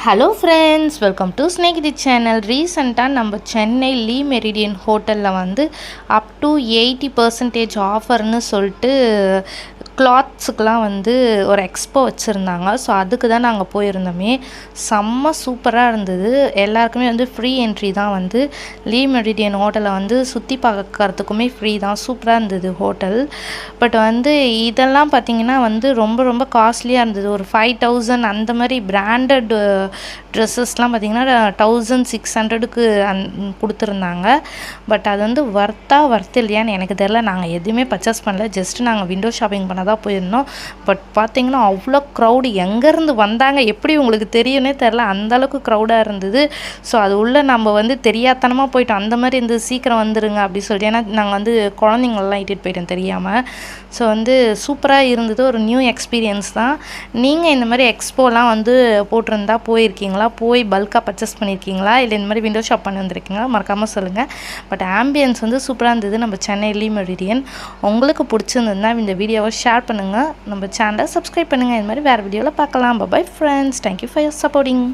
Hello friends, welcome to Snehithi channel. ரீசெண்டாக நம்ம Chennai Le Meridien ஹோட்டலில் வந்து அப் டு 80% ஆஃபர்னு சொல்லிட்டு கிளாத்ஸுக்கெலாம் வந்து ஒரு எக்ஸ்போ வச்சுருந்தாங்க. ஸோ அதுக்கு தான் நாங்கள் போயிருந்தோமே. செம்ம சூப்பராக இருந்தது. எல்லாருக்குமே வந்து ஃப்ரீ என்ட்ரி தான். வந்து லீ மெரிடியன் ஹோட்டலை வந்து சுற்றி பார்க்கறதுக்குமே ஃப்ரீ தான். சூப்பராக இருந்தது ஹோட்டல். பட் வந்து இதெல்லாம் பார்த்திங்கன்னா வந்து ரொம்ப ரொம்ப காஸ்ட்லியாக இருந்தது. ஒரு 5000 அந்த மாதிரி பிராண்டட் ட்ரெஸ்ஸஸ்லாம் பார்த்திங்கன்னா 1600க்கு கொடுத்துருந்தாங்க. பட் அது வந்து ஒர்த் இல்லையான்னு எனக்கு தெரியல. நாங்கள் எதுவுமே பர்ச்சேஸ் பண்ணல. ஜஸ்ட்டு நாங்கள் விண்டோ ஷாப்பிங் பண்ண தான் போயிருந்தோம். பட் பார்த்திங்கன்னா அவ்வளோ க்ரௌடு. எங்கேருந்து வந்தாங்க எப்படி உங்களுக்கு தெரியும்னே தெரில, அந்தளவுக்கு க்ரௌடாக இருந்தது. ஸோ அது உள்ளே நம்ம வந்து தெரியாதனமாக போயிட்டோம். அந்த மாதிரி இருந்து சீக்கிரம் வந்துடுங்க அப்படி சொல்லிட்டு. ஏன்னா நாங்கள் வந்து குழந்தைங்களெலாம் இட்டுட்டு போயிட்டோம் தெரியாமல். ஸோ வந்து சூப்பராக இருந்தது. ஒரு நியூ எக்ஸ்பீரியன்ஸ் தான். நீங்கள் இந்த மாதிரி எக்ஸ்போலாம் வந்து போட்டிருந்தா போயிருக்கீங்களா? போய் பல்காக பர்ச்சேஸ் பண்ணியிருக்கீங்களா? இல்லை இந்த மாதிரி விண்டோ ஷாப் பண்ணி வந்திருக்கீங்களா? மறக்காமல் சொல்லுங்கள். பட் ஆம்பியன்ஸ் வந்து சூப்பராக இருந்தது நம்ம சென்னை லீ மெரிடியன். உங்களுக்கு பிடிச்சிருந்ததுன்னா இந்த வீடியோவை ஷேர் பண்ணுங்கள். நம்ம சேனலை சப்ஸ்கிரைப் பண்ணுங்கள். இந்த மாதிரி வேறு வீடியோவில் பார்க்கலாம். Bye friends. Thank you for your supporting.